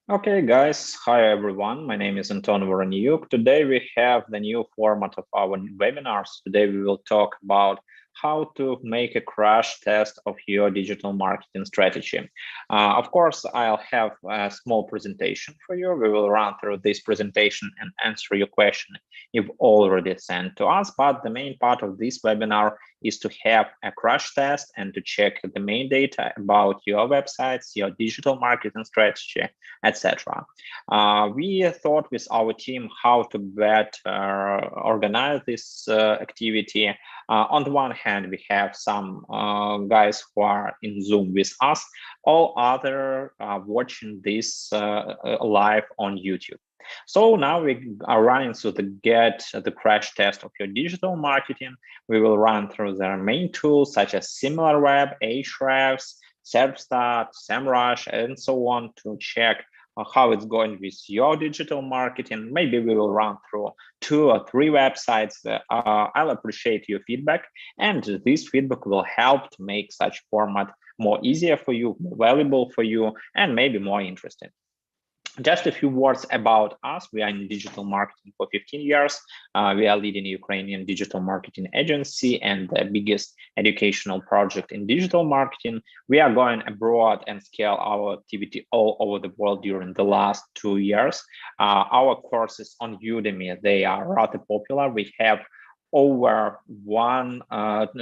Okay, guys. Hi, everyone. My name is Anton Voroniuk. Today we have the new format of our webinars. Today we will talk about how to make a crash test of your digital marketing strategy. Of course, I'll have a small presentation for you. We will run through this presentation and answer your question you've already sent to us. But the main part of this webinar is to have a crash test and to check the main data about your websites, your digital marketing strategy, etc. We thought with our team how to better organize this activity. On the one hand, we have some guys who are in Zoom with us. All other watching this live on YouTube. So now we are running through the crash test of your digital marketing. We will run through their main tools such as SimilarWeb, Ahrefs, ServStat, SEMrush, and so on to check how it's going with your digital marketing. Maybe we will run through 2 or 3 websites. I'll appreciate your feedback, and this feedback will help to make such format more easier for you, more valuable for you, and maybe more interesting. Just a few words about us. We are in digital marketing for 15 years. We are leading Ukrainian digital marketing agency and the biggest educational project in digital marketing. We are going abroad and scale our activity all over the world during the last 2 years. Our courses on Udemy, they are rather popular. We have over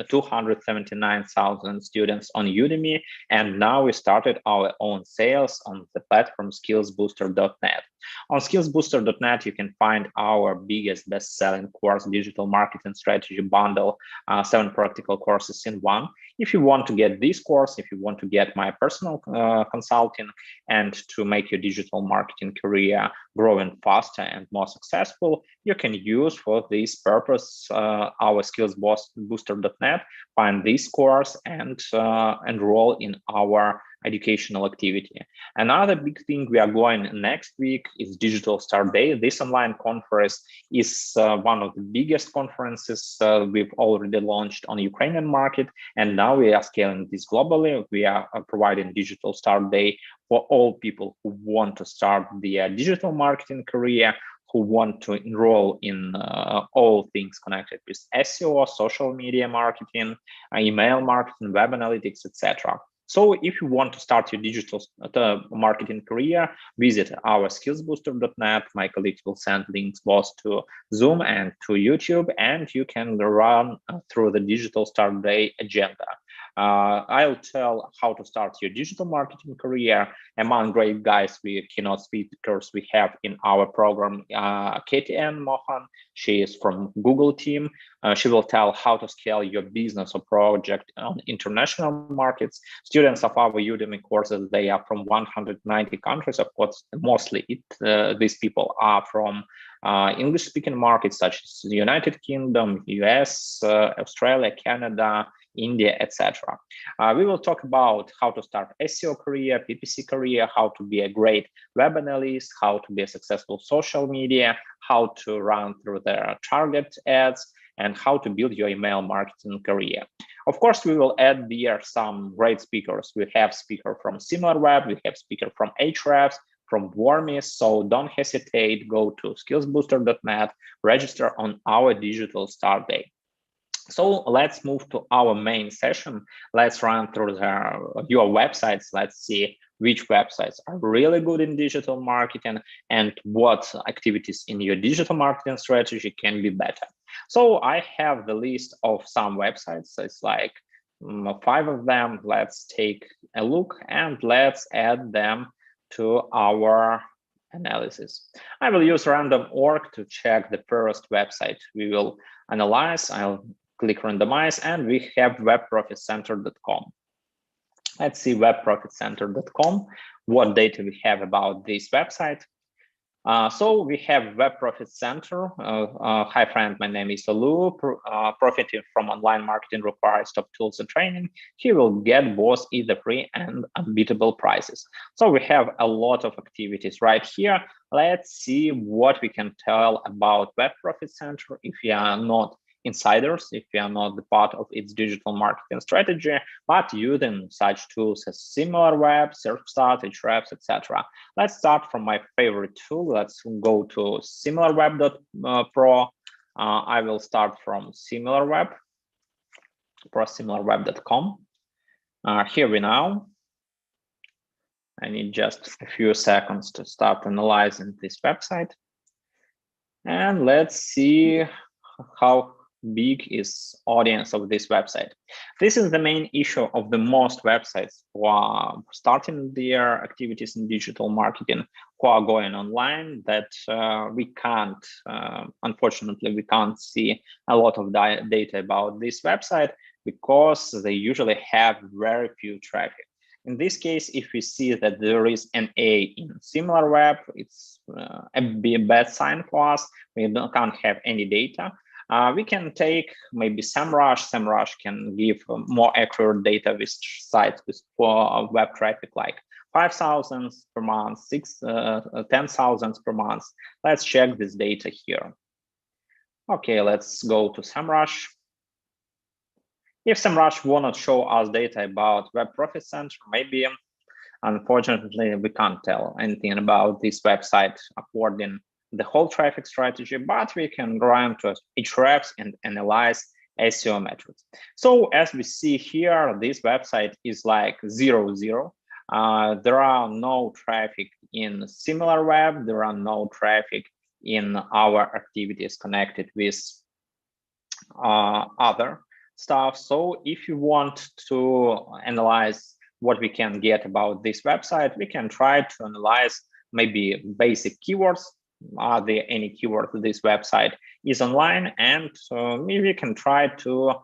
279,000 students on Udemy, and now we started our own sales on the platform SkillsBooster.net. On SkillsBooster.net, you can find our biggest best-selling course, Digital Marketing Strategy Bundle, 7 practical courses in one. If you want to get this course, if you want to get my personal consulting and to make your digital marketing career growing faster and more successful, you can use for this purpose our SkillsBooster.net, find this course and enroll in our educational activity. Another big thing we are going next week is Digital Start Day. This online conference is one of the biggest conferences we've already launched on the Ukrainian market, and now we are scaling this globally. We are providing Digital Start Day for all people who want to start their digital marketing career, who want to enroll in all things connected with SEO, social media marketing, email marketing, web analytics, etc. So if you want to start your digital marketing career, visit our skillsbooster.net. My colleagues will send links both to Zoom and to YouTube, and you can run through the Digital Start Day agenda. I'll tell how to start your digital marketing career. Among great guys, keynote speakers we have in our program, Katie Ann Mohan. She is from Google team. She will tell how to scale your business or project on international markets. Students of our Udemy courses, they are from 190 countries. Of course, mostly these people are from English-speaking markets such as the United Kingdom, US, Australia, Canada, India, etc. We will talk about how to start SEO career, PPC career, how to be a great web analyst, how to be a successful social media, how to run through their target ads, and how to build your email marketing career. Of course, we will add there some great speakers. We have speaker from SimilarWeb, we have speaker from Ahrefs, from Wormis, so don't hesitate, go to skillsbooster.net, register on our digital start day. So let's move to our main session. Let's run through your websites. Let's see which websites are really good in digital marketing and what activities in your digital marketing strategy can be better. So I have the list of some websites. It's like 5 of them. Let's take a look and let's add them to our analysis. I will use random org to check the first website we will analyze. I'll click randomize, and we have webprofitcenter.com. Let's see webprofitcenter.com, what data we have about this website. So we have Web Profit Center. Hi, friend, my name is Alu. Profiting from online marketing requires top tools and training. He will get both either free and unbeatable prices. So we have a lot of activities right here. Let's see what we can tell about Web Profit Center if you are not insiders if you are not the part of its digital marketing strategy, but using such tools as SimilarWeb, SurfStart, Ahrefs, etc. Let's start from my favorite tool. Let's go to SimilarWeb.pro. I will start from SimilarWeb, pro-similarweb.com. Here we now. I need just a few seconds to start analyzing this website. And let's see how big is audience of this website. This is the main issue of the most websites who are starting their activities in digital marketing, who are going online, that we can't, unfortunately, we can't see a lot of data about this website because they usually have very few traffic. In this case, if we see that there is an A in SimilarWeb, it's a bad sign for us. We can't have any data. We can take maybe Srash. Srash can give more accurate data with sites with web traffic like 5,000 per month, 10,000 per month. Let's check this data here. Okay, let's go to Srash. If Srash will not show us data about Web Profit Center, maybe, unfortunately, we can't tell anything about this website according to the whole traffic strategy, but we can go into Ahrefs and analyze SEO metrics. So as we see here, this website is like 0-0. There are no traffic in SimilarWeb. There are no traffic in our activities connected with other stuff. So if you want to analyze what we can get about this website, we can try to analyze maybe basic keywords. Are there any keywords this website is online? And maybe we can try to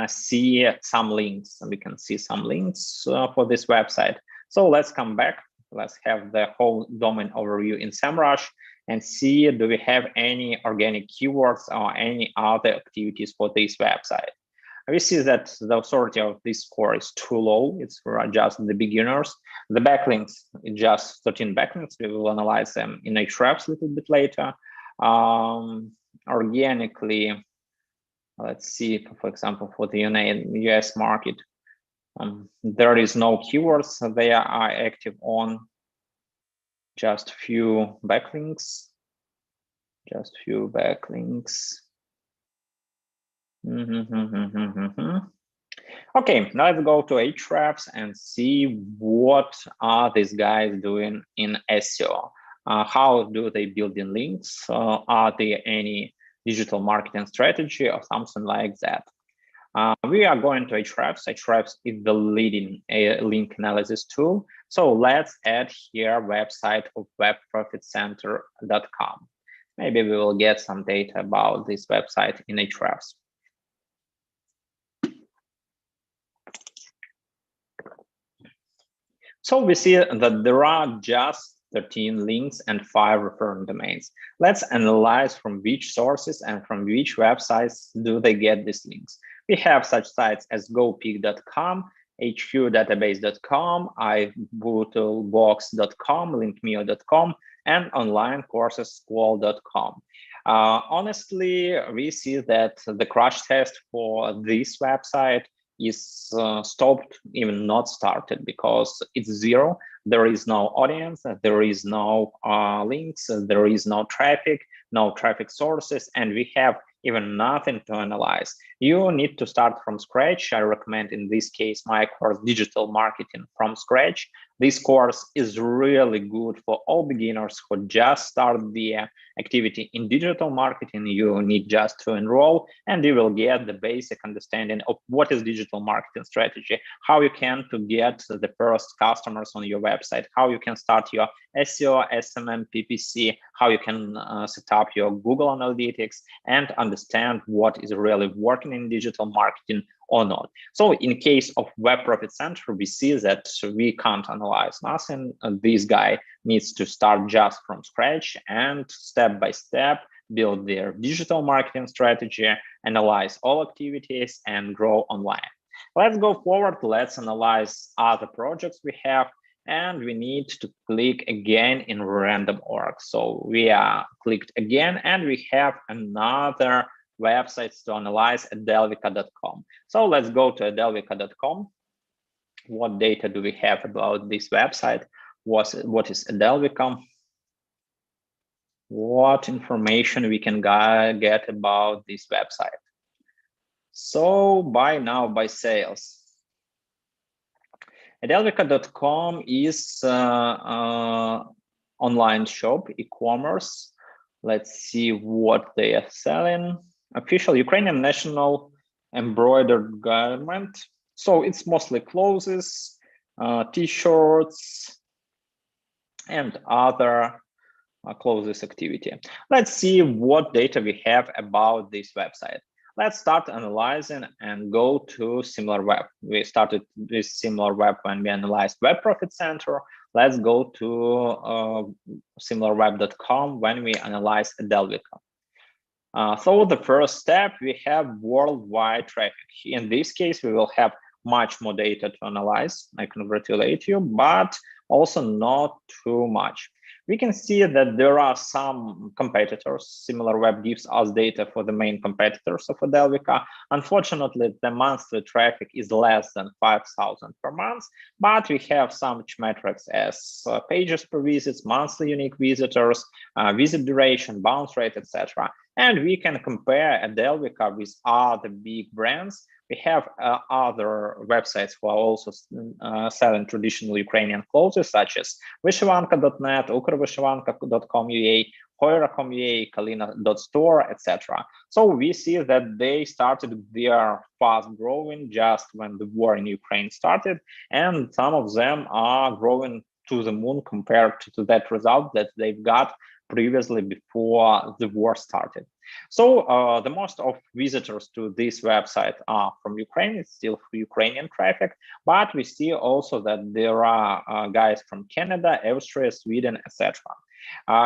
see some links. We can see some links for this website. So let's come back. Let's have the whole domain overview in SEMrush and see, do we have any organic keywords or any other activities for this website? We see that the authority of this score is too low. It's for just the beginners. The backlinks, just 13 backlinks. We will analyze them in Ahrefs a little bit later. Organically, let's see, for example, for the US market, there is no keywords. They are active on just few backlinks. Just few backlinks. Okay, now let's go to Ahrefs and see what are these guys doing in SEO. How do they build in links? Are there any digital marketing strategy or something like that? We are going to Ahrefs. Ahrefs is the leading link analysis tool. So let's add here website of webprofitcenter.com. Maybe we will get some data about this website in Ahrefs. So we see that there are just 13 links and 5 referring domains. Let's analyze from which sources and from which websites do they get these links. We have such sites as gopeak.com, hqdatabase.com, iBootleBox.com, linkmeo.com, and onlinecoursesschool.com. Honestly, we see that the crash test for this website is stopped, even not started, because it's 0. There is no audience, there is no links, there is no traffic sources, and we have even nothing to analyze. You need to start from scratch. I recommend in this case my course, Digital Marketing from Scratch. This course is really good for all beginners who just start the activity in digital marketing. You need just to enroll and you will get the basic understanding of what is digital marketing strategy, how you can to get the first customers on your website, how you can start your SEO, SMM, PPC, how you can set up your Google Analytics and understand what is really working in digital marketing or not. So in case of Web Profit Center, we see that we can't analyze nothing. This guy needs to start just from scratch and step by step build their digital marketing strategy, analyze all activities and grow online. Let's go forward. Let's analyze other projects we have. And we need to click again in random org. So we are clicked again and we have another websites to analyze at delvica.com. So let's go to delvica.com. What data do we have about this website? What is Delvica? What information we can get about this website? So buy now, buy sales. Delvica.com is online shop, e-commerce. Let's see what they are selling. Official Ukrainian national embroidered garment. So it's mostly clothes, t-shirts, and other clothes activity. Let's see what data we have about this website. Let's start analyzing and go to SimilarWeb. We started with SimilarWeb when we analyzed Web Profit Center. Let's go to SimilarWeb.com when we analyze Delvica. So the first step, we have worldwide traffic. In this case, we will have much more data to analyze. I congratulate you, but also not too much. We can see that there are some competitors. SimilarWeb gives us data for the main competitors of Delvica. Unfortunately, the monthly traffic is less than 5,000 per month, but we have some metrics as pages per visits, monthly unique visitors, visit duration, bounce rate, etc. And we can compare Delvica with other big brands. We have other websites who are also selling traditional Ukrainian clothes, such as Vyshivanka.net, Ukrovyshivanka.com.ua, Hoira.com.ua, Kalina.store, etc. So we see that they started their fast growing just when the war in Ukraine started, and some of them are growing to the moon compared to that result that they've got previously before the war started. So the most of visitors to this website are from Ukraine. It's still Ukrainian traffic, but we see also that there are guys from Canada, Austria, Sweden, etc.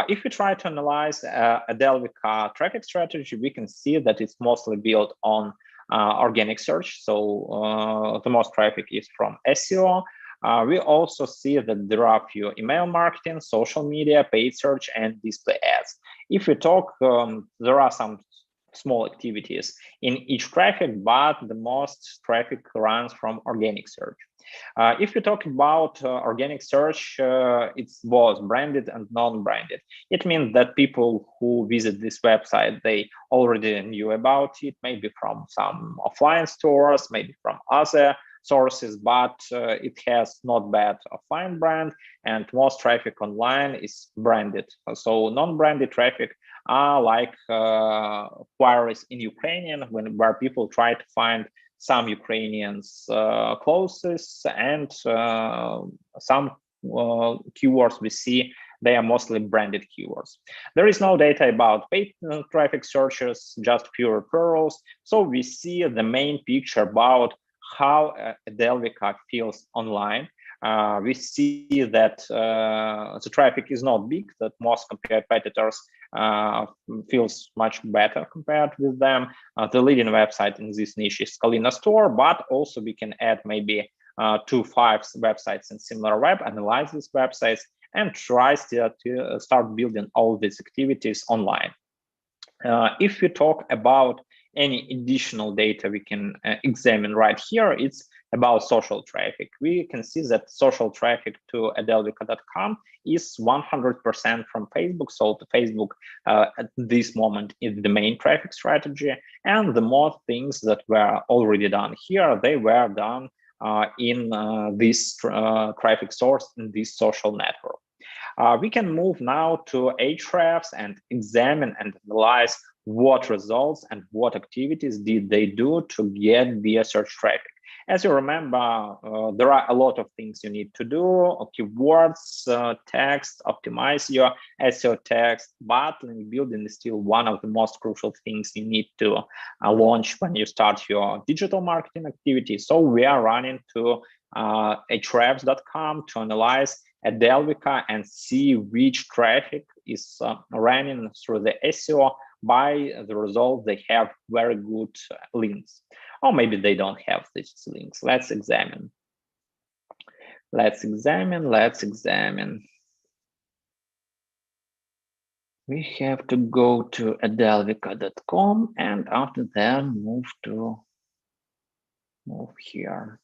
If we try to analyze a Delvica traffic strategy, we can see that it's mostly built on organic search. So the most traffic is from SEO. We also see that there are a few email marketing, social media, paid search, and display ads. If we talk, there are some small activities in each traffic, but the most traffic runs from organic search. If we talk about organic search, it's both branded and non-branded. It means that people who visit this website, they already knew about it, maybe from some offline stores, maybe from other sources, but it has not bad offline brand, and most traffic online is branded. So non-branded traffic are like queries in Ukrainian, where people try to find some Ukrainians clothes, and some keywords we see, they are mostly branded keywords. There is no data about paid traffic searches, just pure referrals. So we see the main picture about how Delvica feels online. We see that the traffic is not big, that most competitors feels much better compared with them. The leading website in this niche is Kalina Store, but also we can add maybe 2-5 websites in SimilarWeb, analyze these websites, and try to start building all these activities online. If we talk about any additional data we can examine right here, it's about social traffic. We can see that social traffic to Delvica.com is 100% from Facebook. So the Facebook at this moment is the main traffic strategy. And the more things that were already done here, they were done in this traffic source in this social network. We can move now to Ahrefs and examine and analyze what results and what activities did they do to get their search traffic. As you remember, there are a lot of things you need to do: keywords, text, optimize your SEO text, but link building is still one of the most crucial things you need to launch when you start your digital marketing activity. So we are running to Ahrefs.com to analyze Delvica and see which traffic is running through the SEO. By the result, they have very good links, or maybe they don't have these links. Let's examine. Let's examine. We have to go to adelvica.com and after that move here.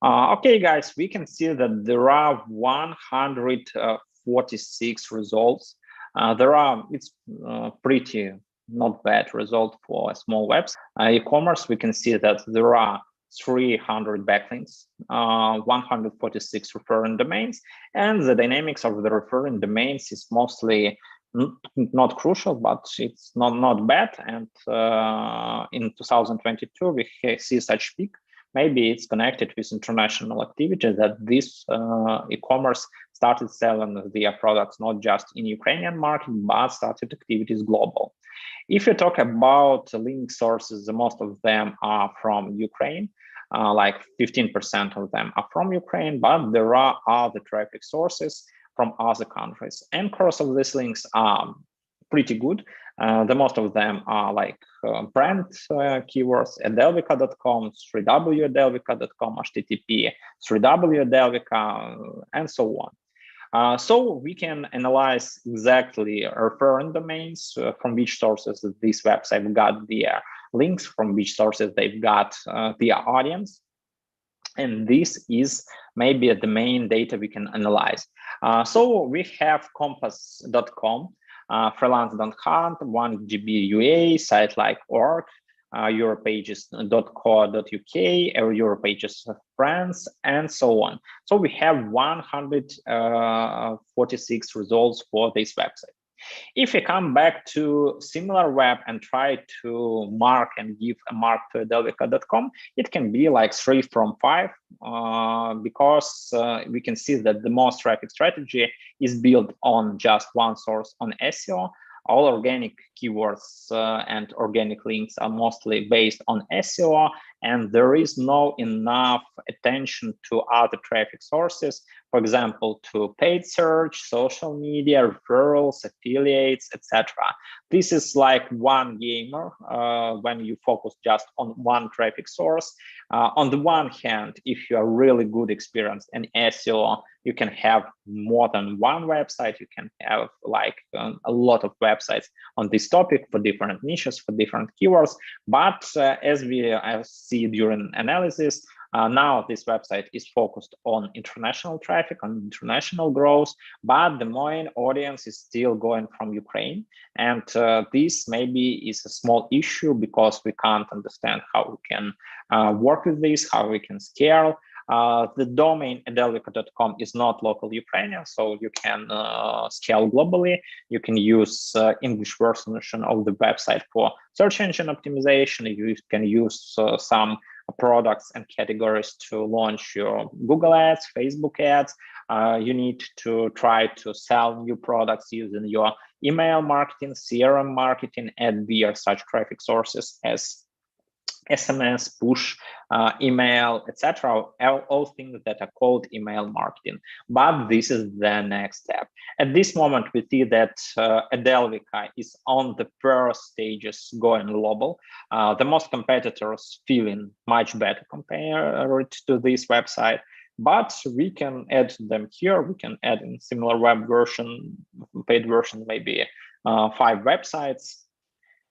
Okay, guys, we can see that there are 146 results. It's pretty not bad result for a small website. E-commerce, we can see that there are 300 backlinks, 146 referring domains, and the dynamics of the referring domains is mostly not crucial, but it's not bad. And in 2022, we see such peak. Maybe it's connected with international activity that this e-commerce started selling their products not just in Ukrainian market, but started activities global. If you talk about link sources, most of them are from Ukraine. Like 15% of them are from Ukraine, but there are other traffic sources from other countries. And course of these links are pretty good. The most of them are like brand keywords, adelvica.com, www.adelvica.com, http, www.adelvica, and so on. So we can analyze exactly referring domains from which sources this website got their links, from which sources they've got their audience. And this is maybe the main data we can analyze. So we have compass.com, freelance.hunt, 1GB UA, site like org, europages.co.uk, Europages France, and so on. So we have 146 results for this website. If we come back to similar web and try to mark and give a mark to adelvica.com, it can be like 3 from 5 because we can see that the most traffic strategy is built on just one source on SEO. All organic keywords and organic links are mostly based on SEO, and there is no enough attention to other traffic sources, for example, to paid search, social media, referrals, affiliates, etc. This is like one gamer when you focus just on one traffic source. On the one hand, if you are really good experienced in SEO, you can have more than one website. You can have like a lot of websites on this topic for different niches, for different keywords. But as we see during analysis, now this website is focused on international traffic, on international growth, but the main audience is still going from Ukraine. And this maybe is a small issue because we can't understand how we can work with this, how we can scale. The domain adelvica.com is not local Ukrainian, so you can scale globally. You can use English version of the website for search engine optimization. You can use some products and categories to launch your Google ads, Facebook ads. You need to try to sell new products using your email marketing, CRM marketing, and via such traffic sources as SMS, push, email, etc. All things that are called email marketing. But this is the next step. At this moment, we see that Adelvica is on the first stages going global. The most competitors feeling much better compared to this website. But we can add them here. We can add in similar web version, paid version, maybe 5 websites,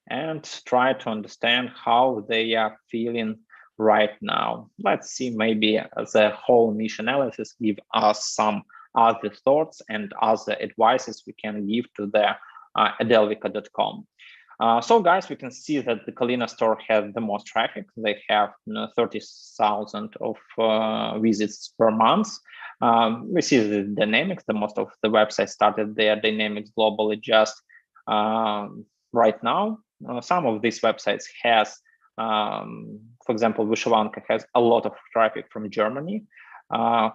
and try to understand how they are feeling right now. Let's see, maybe the whole niche analysis give us some other thoughts and other advices we can give to the adelvica.com. So guys, we can see that the Kalina store has the most traffic. They have 30,000 of visits per month. We see the dynamics. The most of the websites started their dynamics globally just right now. Some of these websites has, for example, Vyshivanka has a lot of traffic from Germany,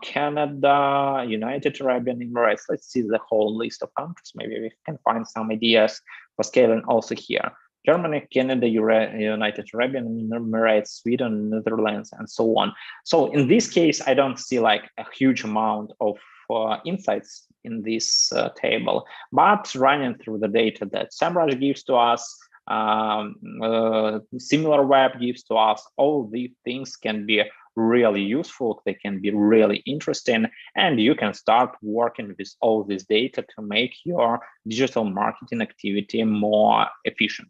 Canada, United Arab Emirates. Let's see the whole list of countries. Maybe we can find some ideas for scaling also here. Germany, Canada, United Arab Emirates, Sweden, Netherlands, and so on. So in this case, I don't see like a huge amount of insights in this table, but running through the data that Srash gives to us, similar web gives to us, all these things can be really useful, they can be really interesting, and you can start working with all this data to make your digital marketing activity more efficient.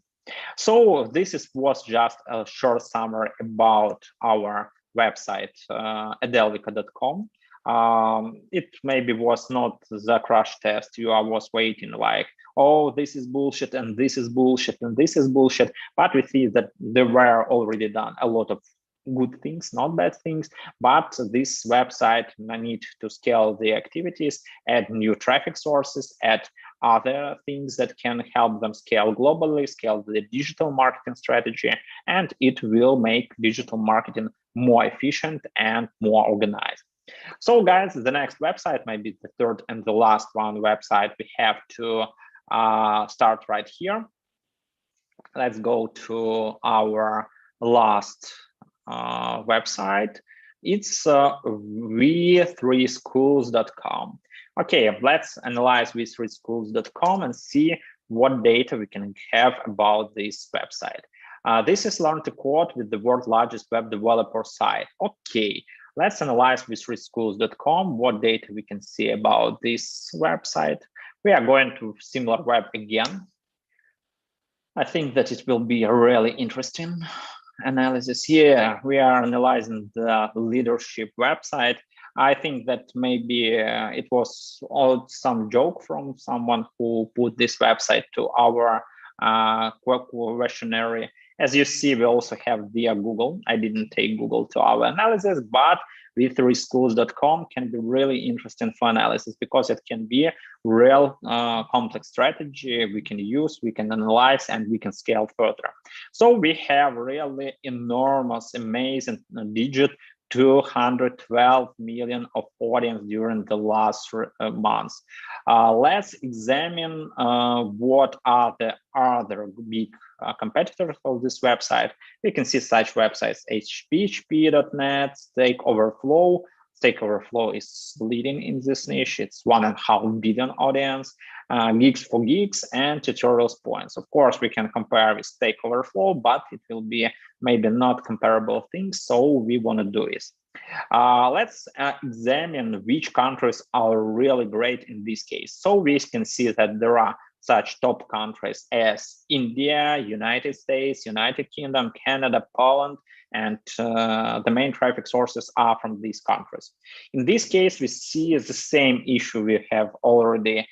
So this was just a short summary about our website, adelvica.com. It maybe was not the crash test you was waiting like, oh, this is bullshit and this is bullshit and this is bullshit. But we see that there were already done a lot of good things, not bad things, but this website need to scale the activities, add new traffic sources, add other things that can help them scale globally, scale the digital marketing strategy, and it will make digital marketing more efficient and more organized. So guys, the next website might be the third and the last one website we have to start right here. Let's go to our last website. It's v3schools.com. Okay, let's analyze v3schools.com and see what data we can have about this website. This is Learn to Code with the world's largest web developer site. Okay, let's analyze v3schools.com, what data we can see about this website. We are going to SimilarWeb again. I think that it will be a really interesting analysis here. We are analyzing the leadership website. I think that maybe it was some joke from someone who put this website to our questionnaire. As you see, we also have via Google. I didn't take Google to our analysis, but v3schools.com can be really interesting for analysis because it can be a real complex strategy we can use, we can analyze, and we can scale further. So we have really enormous, amazing digit 212 million of audience during the last months. Let's examine what are the other big competitors of this website. We can see such websites php.net, Stack Overflow. Stack Overflow is leading in this niche. It's 1.5 billion audience. Geeks for Geeks and Tutorials Points. Of course, we can compare with Stack Overflow, but it will be maybe not comparable things. So we want to do is let's examine which countries are really great in this case. So we can see that there are such top countries as India, United States, United Kingdom, Canada, Poland, and the main traffic sources are from these countries. In this case, we see the same issue we have already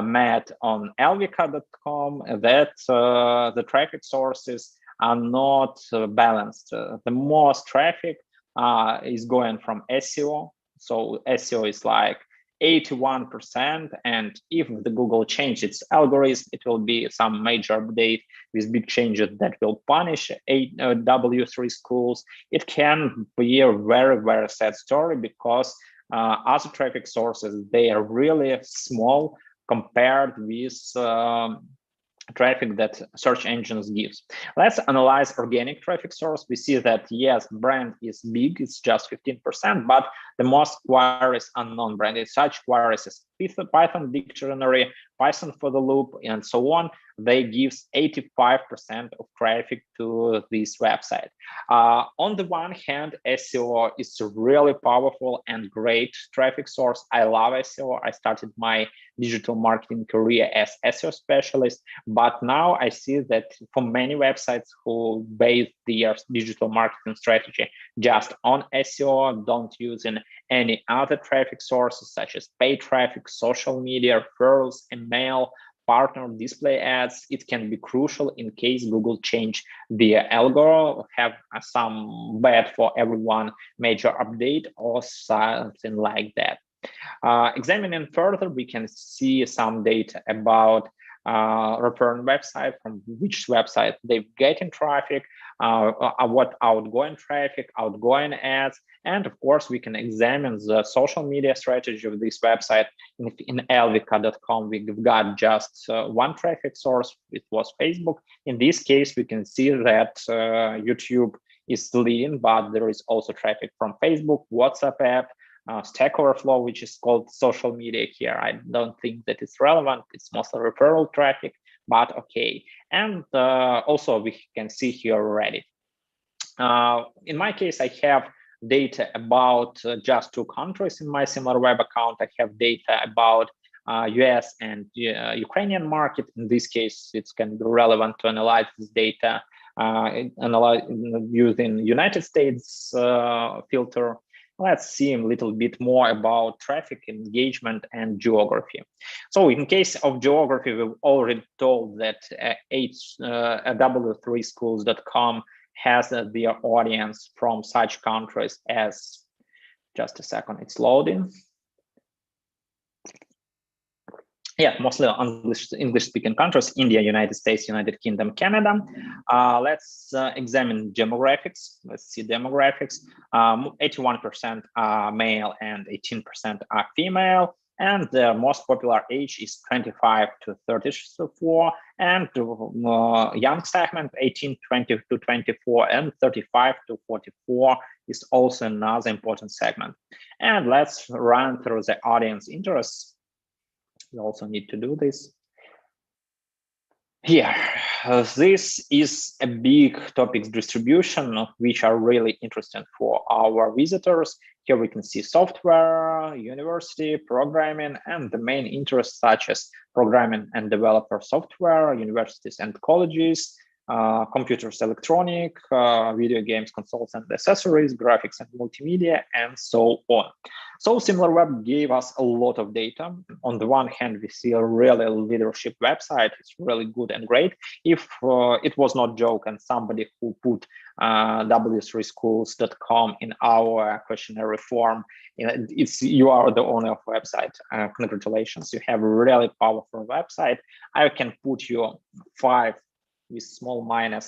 met on elvica.com, that the traffic sources are not balanced. The most traffic is going from SEO. So SEO is like 81%, and if the Google changes its algorithm, it will be some major update with big changes that will punish W3 schools. It can be a very, very sad story because other traffic sources, they are really small compared with traffic that search engines gives. Let's analyze organic traffic source. We see that yes, brand is big, it's just 15%, but the most queries are non-branded. Such queries as Python dictionary, Python for the loop, and so on. They give 85% of traffic to this website. On the one hand, SEO is a really powerful and great traffic source. I love SEO. I started my digital marketing career as SEO specialist, but now I see that for many websites who base their digital marketing strategy just on SEO, don't use any other traffic sources such as paid traffic, social media, referrals, email, partner display ads, it can be crucial in case Google change the algorithm, have some bad for everyone major update or something like that. Examining further, we can see some data about referring website, from which website they're getting traffic, what outgoing traffic, outgoing ads, and of course we can examine the social media strategy of this website. In elvica.com, we've got just one traffic source, it was Facebook. In this case, we can see that YouTube is leading, but there is also traffic from Facebook, WhatsApp app, Stack Overflow, which is called social media here. I don't think that it's relevant. It's mostly referral traffic, but okay. And also we can see here Reddit. In my case, I have data about just 2 countries in my SimilarWeb account. I have data about US and Ukrainian market. In this case, it can be relevant to analyze this data using United States filter. Let's see a little bit more about traffic, engagement, and geography. So in case of geography, we've already told that w3schools.com has their audience from such countries as, just a second, it's loading. Yeah, mostly English-speaking countries: India, United States, United Kingdom, Canada. Let's examine demographics. Let's see demographics. 81% are male and 18% are female. And the most popular age is 25 to 34, and young segment 18, 20 to 24, and 35 to 44 is also another important segment. And let's run through the audience interests. We also need to do this. Here, this is a big topics distribution, which are really interesting for our visitors. Here we can see software, university, programming, and the main interests such as programming and developer software, universities and colleges, computers, electronic, video games, consoles and accessories, graphics and multimedia, and so on. So SimilarWeb gave us a lot of data. On the one hand, we see a really leadership website. It's really good and great. If it was not joke and somebody who put w3schools.com in our questionnaire form, you are the owner of website. Congratulations, you have a really powerful website. I can put you 5 with small minus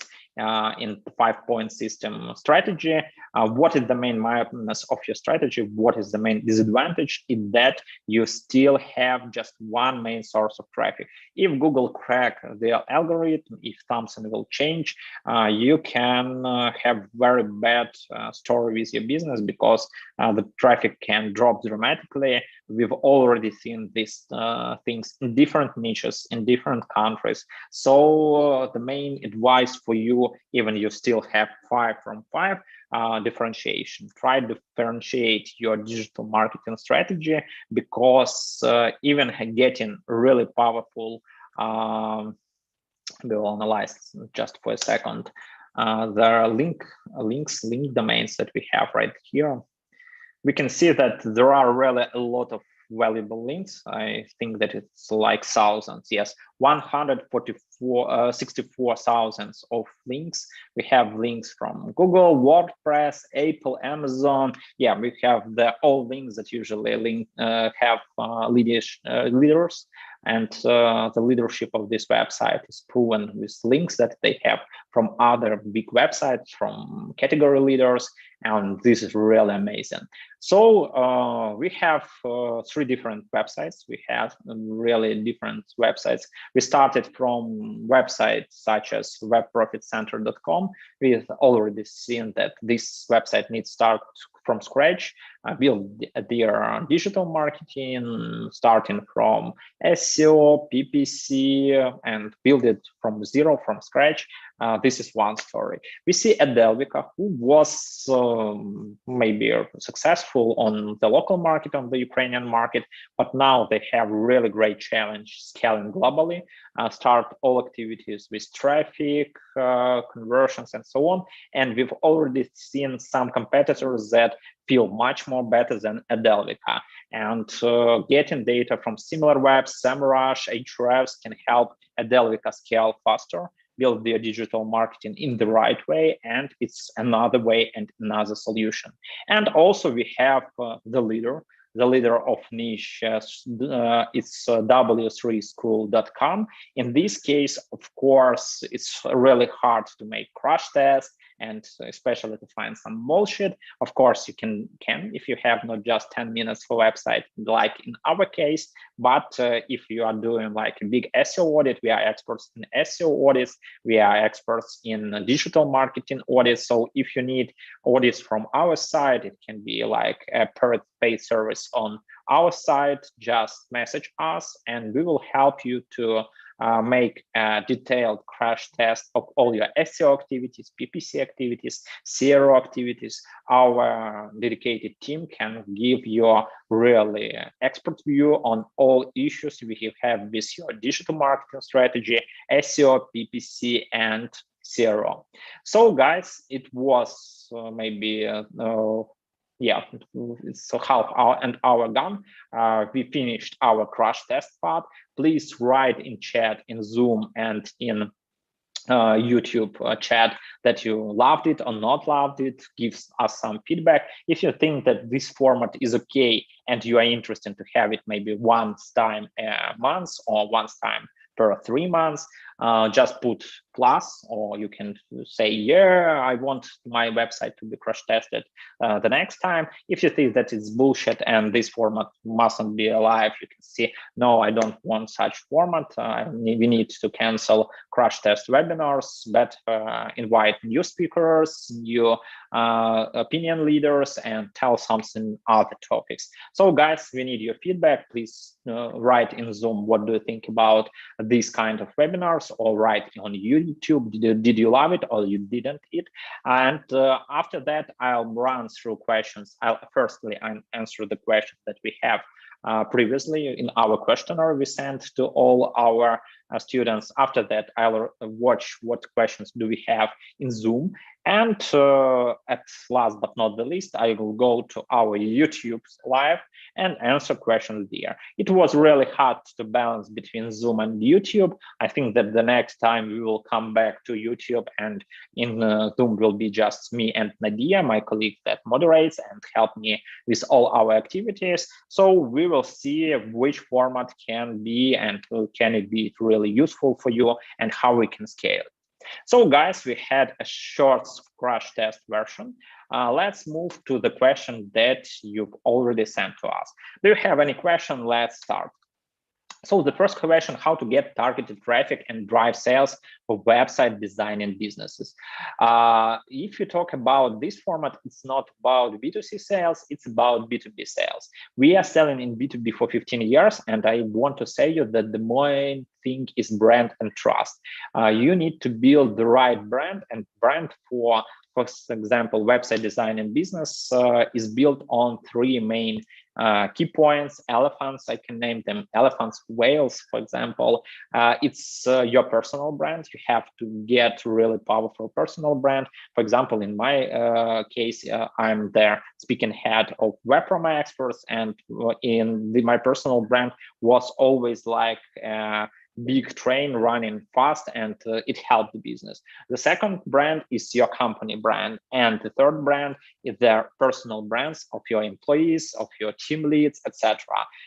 in the 5-point system strategy. What is the main minus of your strategy? What is the main disadvantage? In that you still have just one main source of traffic. If Google crack their algorithm, if something will change, you can have very bad story with your business, because the traffic can drop dramatically. We've already seen these things in different niches, in different countries. So the main advice for you, even you still have 5 from 5, differentiation. Try to differentiate your digital marketing strategy, because even getting really powerful, we'll analyze just for a second. There are link domains that we have right here. We can see that there are really a lot of valuable links. I think that it's like thousands. Yes, 64,000 of links. We have links from Google, WordPress, Apple, Amazon. Yeah, we have all links that usually have leaders. And the leadership of this website is proven with links that they have from other big websites, from category leaders, and this is really amazing. So we have 3 different websites. We have really different websites. We started from websites such as webprofitcenter.com. We've already seen that this website needs to start from scratch, build their digital marketing, starting from SEO, PPC, and build it from zero, from scratch. This is one story. We see Adelvika, who was maybe successful on the local market, on the Ukrainian market, but now they have really great challenge scaling globally, start all activities with traffic, conversions, and so on. And we've already seen some competitors that feel much more better than Adelvika. And getting data from SimilarWeb, Srash, Ahrefs can help Adelvika scale faster, build their digital marketing in the right way, and it's another way and another solution. And also we have the leader of niche, it's w3school.com. In this case, of course, it's really hard to make crash tests, and especially to find some bullshit. Of course, you can if you have not just 10 minutes for website, like in our case, but if you are doing like a big SEO audit, we are experts in SEO audits, we are experts in digital marketing audits. So if you need audits from our side, it can be like a per paid service on our side. Just message us and we will help you to make a detailed crash test of all your SEO activities, PPC activities, CRO activities, our dedicated team can give you a really expert view on all issues we have with your digital marketing strategy, SEO, PPC, and CRO. So guys, it was maybe yeah, so an hour gone. We finished our crash test part. Please write in chat, in Zoom, and in YouTube chat that you loved it or not loved it. Gives us some feedback. If you think that this format is okay and you are interested to have it maybe once time a month or once time per 3 months, just put plus, or you can say, yeah, I want my website to be crash tested the next time. If you think that it's bullshit and this format mustn't be alive, you can see, no, I don't want such format. We need to cancel crash test webinars, but invite new speakers, new opinion leaders, and tell something other topics. So guys, we need your feedback. Please write in Zoom, what do you think about these kind of webinars, or write on YouTube, did you love it or you didn't it? And after that, I'll run through questions. I'll firstly answer the questions that we have previously in our questionnaire we sent to all our students. After that, I'll watch what questions do we have in Zoom. And at last but not the least, I will go to our YouTube live and answer questions there. It was really hard to balance between Zoom and YouTube. I think that the next time we will come back to YouTube, and in Zoom will be just me and Nadia, my colleague that moderates and help me with all our activities. So we will see which format can be and can it be really useful for you and how we can scale it. So guys, we had a short crash test version. Let's move to the question that you've already sent to us. Do you have any question? Let's start. So the first question, how to get targeted traffic and drive sales for website designing businesses. If you talk about this format, it's not about B2C sales, it's about B2B sales. We are selling in B2B for 15 years, and I want to say you that the main thing is brand and trust. You need to build the right brand, and brand for example, website design and business is built on 3 main key points. Elephants, I can name them elephants, whales, for example. It's your personal brand. You have to get really powerful personal brand. For example, in my case, I'm the speaking head of Webpromoexperts, and my personal brand was always like big train running fast, and it helped the business. The second brand is your company brand, and the third brand is their personal brands of your employees, of your team leads, etc.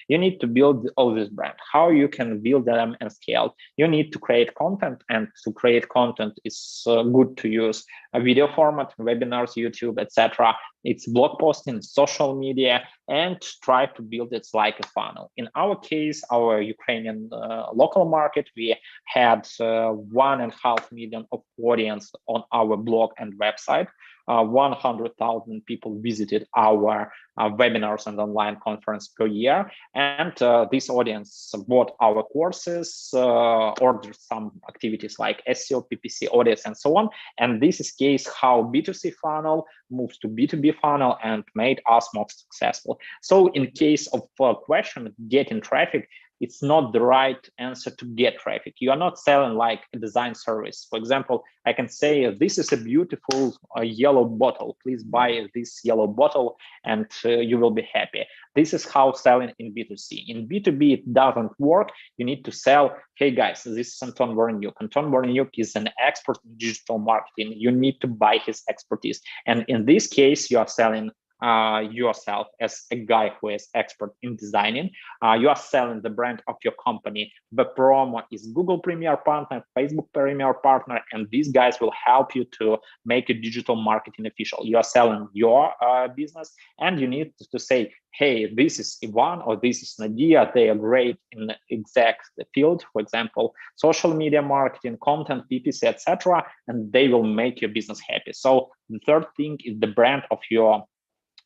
You need to build all this brand. How you can build them and scale? You need to create content, and to create content is good to use a video format, webinars, YouTube, etc. It's blog posting, social media, and try to build it like a funnel. In our case, our Ukrainian local market, we had 1.5 million of audience on our blog and website. 100,000 people visited our webinars and online conference per year. And this audience bought our courses, ordered some activities like SEO, PPC, audience, and so on. And this is case how B2C funnel moves to B2B funnel and made us more successful. So in case of question, getting traffic, it's not the right answer to get traffic. You are not selling like a design service. For example, I can say, this is a beautiful yellow bottle. Please buy this yellow bottle and you will be happy. This is how selling in B2C. In B2B, it doesn't work. You need to sell, hey guys, this is Anton Voroniuk. Anton Voroniuk is an expert in digital marketing. You need to buy his expertise. And in this case, you are selling yourself as a guy who is expert in designing. You are selling the brand of your company. Webpromo is Google Premier Partner, Facebook Premier Partner, and these guys will help you to make a digital marketing official. You are selling your business, and you need to say, hey, this is Ivan or this is Nadia. They are great in the exact field, for example, social media marketing, content, PPC, etc., and they will make your business happy. So the third thing is the brand of your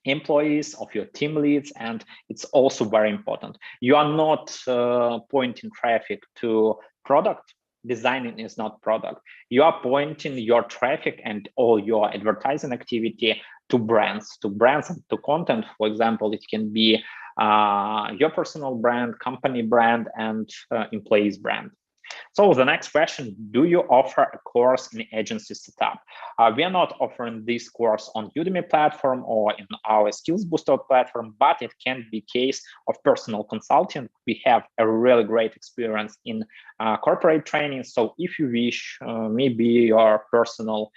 employees, of your team leads, and it's also very important. You are not pointing traffic to product. Designing is not product. You are pointing your traffic and all your advertising activity to brands and to content. For example, it can be your personal brand, company brand, and employees brand. So the next question, do you offer a course in agency setup? We are not offering this course on Udemy platform or in our SkillsBooster platform, but it can be case of personal consulting. We have a really great experience in corporate training. So if you wish me be your personal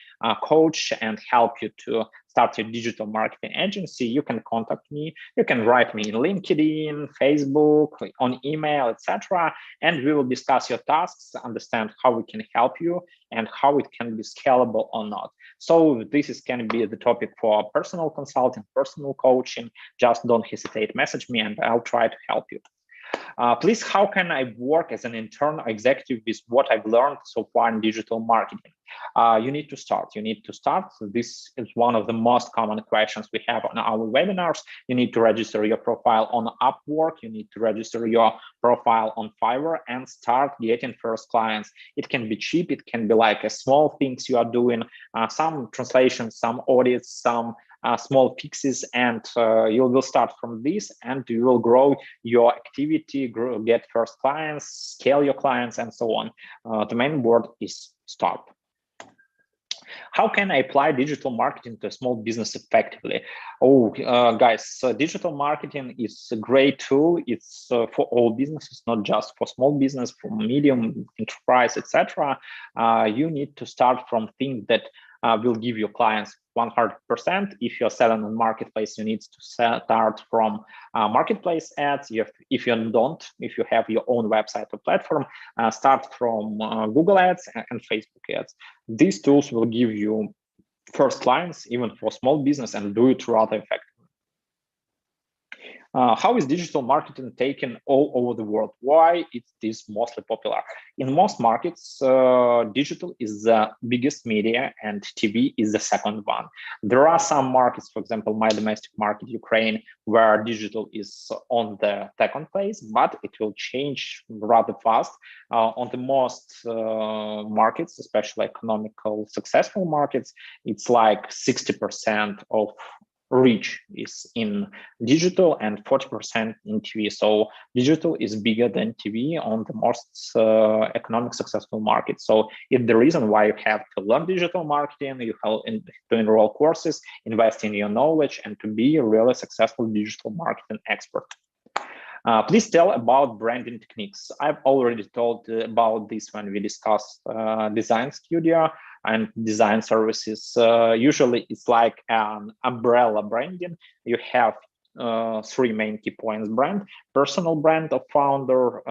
coach and help you to start your digital marketing agency, you can contact me. You can write me in LinkedIn, Facebook, on email, etc. And we will discuss your tasks, understand how we can help you and how it can be scalable or not. So this can be the topic for personal consulting, personal coaching. Just don't hesitate, message me and I'll try to help you. Please, how can I work as an internal executive with what I've learned so far in digital marketing? You need to start. So this is one of the most common questions we have on our webinars. You need to register your profile on Upwork. You need to register your profile on Fiverr and start getting first clients. It can be cheap. It can be like a small things you are doing, some translations, some audits, some small fixes, and you will start from this and you will grow your activity, get first clients, scale your clients, and so on. The main word is start. How can I apply digital marketing to a small business effectively? Guys, digital marketing is a great tool. It's for all businesses, not just for small business, for medium enterprise, etc. You need to start from things that will give you clients 100%. If you're selling on marketplace, you need to start from marketplace ads. If you have your own website or platform, start from Google ads and Facebook ads. These tools will give you first clients, even for small business, and do it rather effectively. How is digital marketing taken all over the world? Why it is mostly popular? In most markets, digital is the biggest media and TV is the second one. There are some markets, for example, my domestic market, Ukraine, where digital is on the second place, but it will change rather fast. On the most markets, especially economical successful markets, it's like 60% of reach is in digital and 40% in TV. So digital is bigger than TV on the most economic successful market. So it's the reason why you have to learn digital marketing, you have to enroll courses, invest in your knowledge, and to be a really successful digital marketing expert. Please tell about branding techniques. I've already told about this when we discussed design studio and design services. Usually it's like an umbrella branding. You have three main key points: brand, personal brand of founder,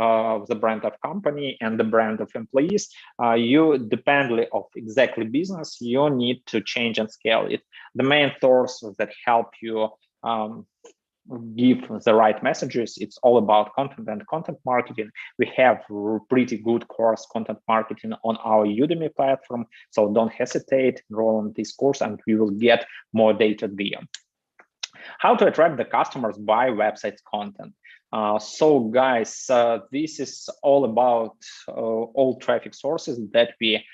the brand of company, and the brand of employees. You, dependently of exactly business, you need to change and scale it. The main sources that help you give the right messages, it's all about content and content marketing. We have pretty good course content marketing on our Udemy platform, so don't hesitate, enroll in this course and we will get more data there. How to attract the customers by website content. So guys, this is all about all traffic sources that we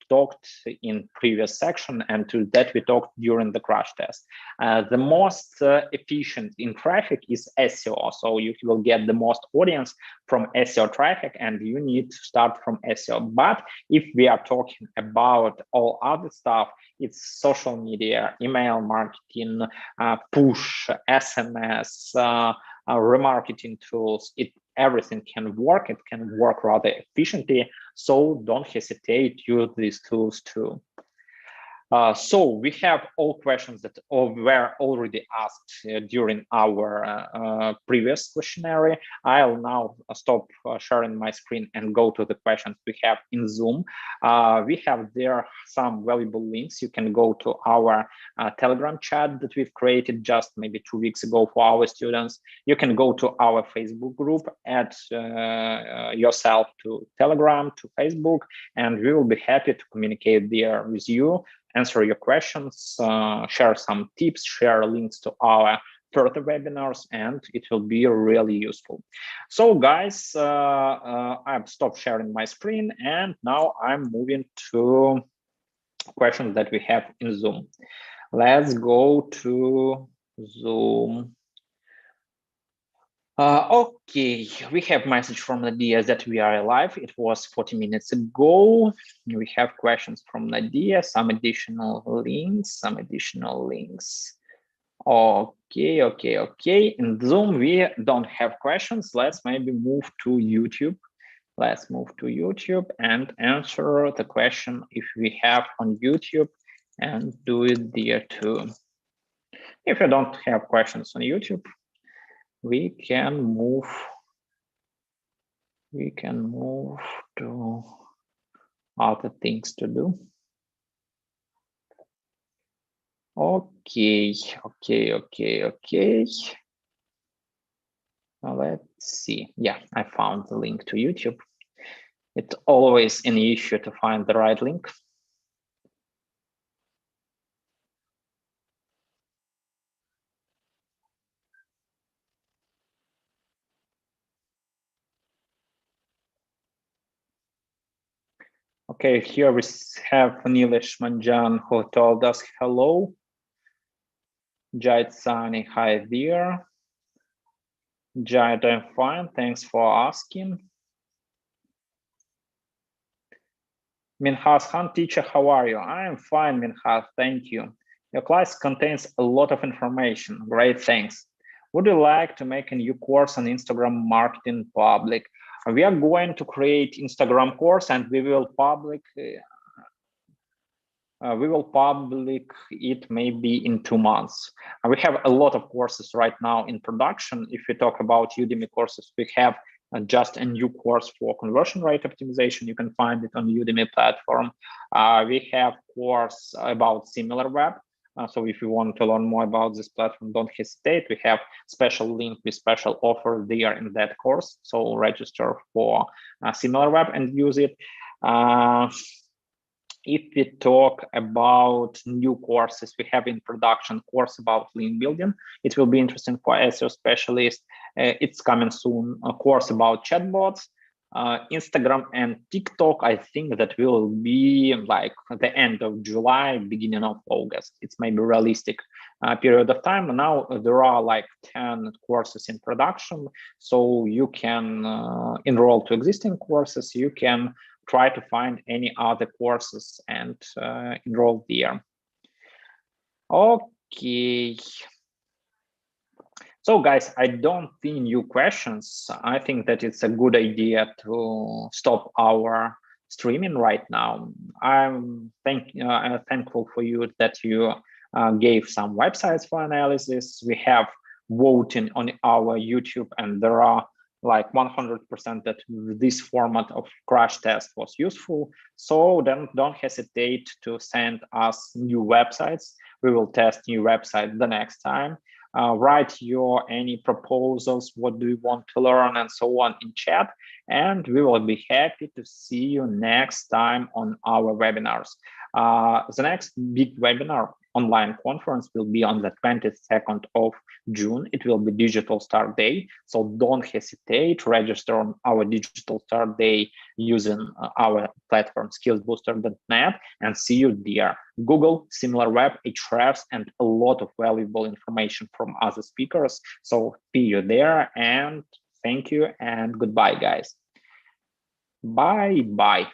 talked in previous section and that we talked during the crash test. The most efficient in traffic is SEO. So you will get the most audience from SEO traffic and you need to start from SEO. But if we are talking about all other stuff, it's social media, email marketing, push, SMS, remarketing tools. Everything can work. It can work rather efficiently. So don't hesitate, use these tools too. So we have all questions that were already asked during our previous questionnaire. I'll now stop sharing my screen and go to the questions we have in Zoom. We have there some valuable links. You can go to our Telegram chat that we've created just maybe 2 weeks ago for our students. You can go to our Facebook group, add yourself to Telegram, to Facebook, and we will be happy to communicate there with you, answer your questions, share some tips, share links to our further webinars, and it will be really useful. So guys, I've stopped sharing my screen, and now I'm moving to questions that we have in Zoom. Let's go to Zoom. Okay, we have message from Nadia that we are live. It was 40 minutes ago. We have questions from Nadia, some additional links. Okay. In Zoom, we don't have questions. Let's maybe move to YouTube. Let's move to YouTube and answer the question if we have on YouTube and do it there too. If you don't have questions on YouTube, we can move to other things to do. Okay. Now let's see. Yeah, I found the link to YouTube. It's always an issue to find the right link. Okay, here we have Nilesh Manjan who told us hello. Jait Sani, hi there. Jait, I'm fine, thanks for asking. Minhas Khan, teacher, how are you? I'm fine, Minhas, thank you. Your class contains a lot of information, great, thanks. Would you like to make a new course on Instagram marketing public? We are going to create Instagram course and we will public it maybe in 2 months. We have a lot of courses right now in production. If we talk about Udemy courses, we have just a new course for conversion rate optimization. You can find it on the Udemy platform. We have course about SimilarWeb. So if you want to learn more about this platform, don't hesitate. We have special link with special offer there in that course. So register for SimilarWeb and use it. If we talk about new courses, we have in production course about link building. It will be interesting for SEO specialists. It's coming soon. A course about chatbots, Instagram and TikTok. I think that will be like the end of July, beginning of August. It's maybe realistic period of time. Now there are like 10 courses in production, so you can enroll to existing courses. You can try to find any other courses and enroll there. Okay. So guys, I don't see new questions. I think that it's a good idea to stop our streaming right now. I'm thankful for you that you gave some websites for analysis. We have voting on our YouTube, and there are like 100% that this format of crash test was useful. So then don't hesitate to send us new websites. We will test new websites the next time. Write your any proposals, what do you want to learn, and so on in chat, and we will be happy to see you next time on our webinars. The next big webinar online conference will be on the 22nd of June. It will be Digital Start Day, so don't hesitate to register on our Digital Start Day using our platform SkillsBooster.net, and see you there. Google, SimilarWeb, Ahrefs, and a lot of valuable information from other speakers. So see you there, and thank you and goodbye, guys. Bye.